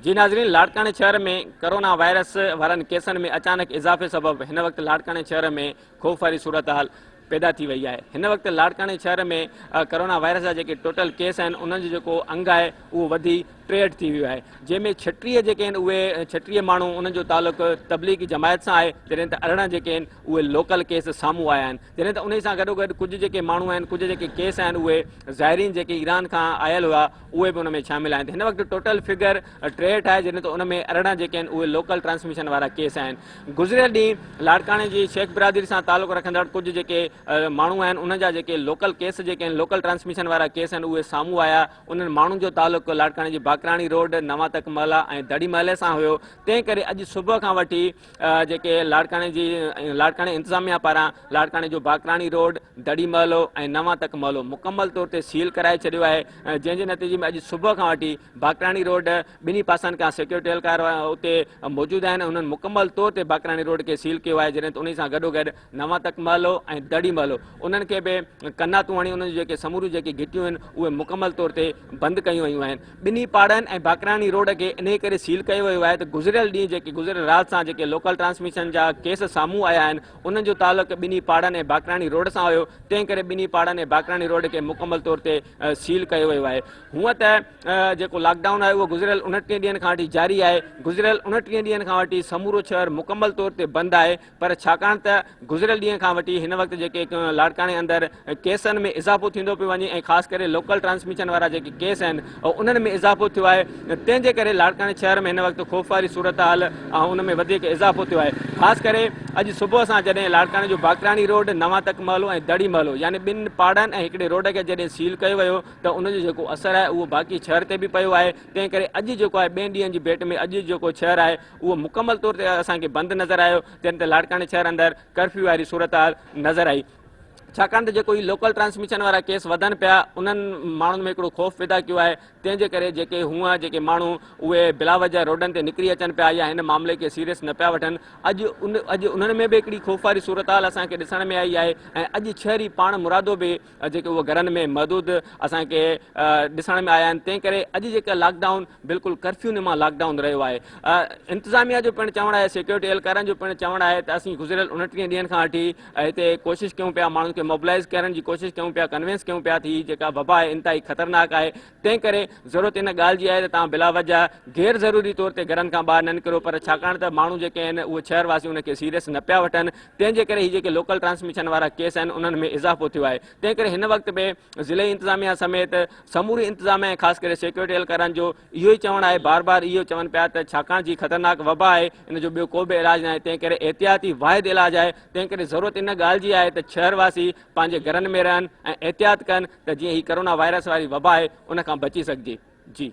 जी नाज़रीन, लाड़काने शहर में कोरोना वायरस वारनि केसनि में अचानक इज़ाफ़े सबबि हिन वक़्तु लाड़काने शहर में ख़ौफ़ वारी सूरत हाल पैदा थी वई आहे। हिन वक़्तु लाड़काने शहर में कोरोना वायरस जा जेके टोटल केस आहिनि उन्हनि जो जेको अंग आहे उहो वधी 63 थी वियो आहे, जंहिंमें 36 जेके आहिनि उहे 36 माण्हू उन्हनि जो तालुक़ु तबलीगी जमायत सां आहे, जॾहिं त 18 जेके आहिनि उहे लोकल केस साम्हूं आया आहिनि। जॾहिं त उन सां गॾोगॾु कुझु जेके माण्हू आहिनि, कुझु जेके केस आहिनि उहे ज़ाइरीन जेके ईरान खां आयल हुआ उहे बि उन में शामिल आहिनि। हिन वक़्तु टोटल फिगर 63 आहे, जॾहिं त उन में 18 जेके आहिनि उहे लोकल ट्रांसमिशन वारा केस आहिनि। गुज़िरियल ॾींहुं लाड़काने जी शेख बिरादरी सां तालुक़ु रखंदड़ कुझु जेके माण्हू आहिनि उन्हनि जा जेके लोकल केस जेके आहिनि, लोकल ट्रांसमिशन वारा केस आहिनि उहे साम्हूं आया। उन्हनि माण्हुनि जो तालुक़ु लाड़काने जी बाकराणी रोड, नवां तक महला ऐं दड़ी महले सां हुयो। तंहिं करे अॼु सुबुह खां वठी जेके लाड़काने इंतिज़ामिया पारां लाड़काने जो बाकराणी रोड, दड़ी महलो ऐं नवां तक महलो मुकमल तौर ते सील कराए छॾियो आहे, जंहिंजे नतीजे में अॼु सुबुह खां वठी बाकराणी रोड ॿिन्ही पासनि खां सिक्योरिटी एहलकार उते मौजूदु आहिनि। उन्हनि मुकमल तौर ते बाकराणी रोड खे सील कयो आहे, जॾहिं त उन सां गॾोगॾु नवां तक महलो ऐं दड़ी महलो उन्हनि खे बि कन्नातूं हणी उन्हनि जेके समूरियूं जेके घिटियूं आहिनि उहे मुकमल तौर ते बंदि कयूं वयूं आहिनि। ॿिन्ही पाड़नि ऐं बाकराणी रोड खे इन करे सील कयो वियो आहे त गुज़िरियल ॾींहुं जेके गुज़िरियल राति सां जेके लोकल ट्रांसमिशन जा केस साम्हूं आया आहिनि उन्हनि जो तालुक़ु ॿिन्ही पाड़नि ऐं बाकराणी रोड सां हुयो। तंहिं करे ॿिन्ही पाड़नि ऐं बाकराणी रोड खे मुकमल तौर ते सील कयो वियो आहे। हूअं त जेको लॉकडाउन आहे उहो गुज़िरियल 29 ॾींहंनि खां वठी जारी आहे। गुज़िरियल 29 ॾींहंनि खां वठी समूरो शहर मुकमल तौर ते बंदि आहे, पर छाकाणि त गुज़िरियल ॾींहं खां वठी हिन वक़्तु जेके लाड़काने अंदरि केसनि में इज़ाफ़ो थींदो पियो वञे ऐं ख़ासि करे लोकल ट्रांसमिशन वारा जेके केस आहिनि उन्हनि में इज़ाफ़ो थियो आहे। तंहिंजे करे लाड़काने शहर में हिन वक़्तु ख़ौफ़ वारी सूरत हाल ऐं उन में वधीक इज़ाफ़ो थियो आहे। ख़ासि करे अॼु सुबुह सां जॾहिं लाड़काने जो बाकराणी रोड, नवां तक महलो ऐं दड़ी महलो यानी ॿिनि पाड़नि ऐं हिकिड़े रोड खे जॾहिं सील कयो वियो त उनजो जेको असरु आहे उहो बाक़ी शहर ते बि पियो आहे। तंहिं करे अॼु जेको आहे ॿियनि ॾींहंनि जी भेट में अॼु जेको शहर आहे उहो मुकमल तौर ते असांखे बंदि नज़र आयो, जॾहिं त लाड़काने शहर अंदरि कर्फ्यू वारी सूरत हाल नज़र आई। छाकाणि त जेको ई लोकल ट्रांसमिशन वारा केस वधनि पिया उन्हनि माण्हुनि में हिकिड़ो ख़ौफ़ पैदा कयो आहे। तंहिंजे करे जेके हूअं जेके माण्हू उहे बिला वजह रोडनि ते निकिरी अचनि पिया या हिन मामले खे सीरियस न पिया वठनि, अॼु उन्हनि में बि हिकिड़ी ख़ौफ़ वारी सूरत हाल असांखे ॾिसण में आई आहे। ऐं अॼु शहरी पाण मुरादो बि जेके उहे घरनि में महदूद असांखे ॾिसण में आया आहिनि। तंहिं करे अॼु जेका लॉकडाउन बिल्कुलु कर्फ्यू मां लॉकडाउन रहियो आहे। इंतिज़ामिया जो पिणु चवणु आहे, सिक्योरिटी एहलकारनि जो पिणु चवणु आहे त असीं गुज़िरियल 29 ॾींहंनि खां वठी हिते कोशिशि कयूं पिया, माण्हुनि खे मोबिलाइज़ करण जी कोशिशि कयूं पिया, कन्विंस कयूं पिया थी जेका वबा आहे इंतिहाई ख़तरनाक आहे। तंहिं करे ज़रूरत इन ॻाल्हि जी आहे त तव्हां बिला वजह गैर ज़रूरी तौर ते घरनि खां ॿाहिरि न निकिरो, पर छाकाणि त माण्हू जेके आहिनि उहे शहरवासी उनखे सीरियस न पिया वठनि। तंहिंजे करे हीअ जेके लोकल ट्रांसमिशन वारा केस आहिनि उन्हनि में इज़ाफ़ो थियो आहे। तंहिं करे हिन वक़्तु बि ज़िले इंतिज़ामिया समेत समूरी इंतिज़ामिया ऐं ख़ासि करे सिक्योरिटी एहलकारनि जो इहो ई चवणु आहे, बार बार इहो चवनि पिया त छाकाणि जी ख़तरनाक वबा आहे इन जो ॿियो को बि इलाजु न आहे। तंहिं करे एहतियाती वाहिद इलाजु आहे। तंहिं करे ज़रूरत इन ॻाल्हि जी आहे त शहरवासी पंहिंजे घरनि में रहनि ऐं एहतियात कनि त जीअं ही कोरोना वायरस वारी वबा आहे उन खां बची सघिजे। जी।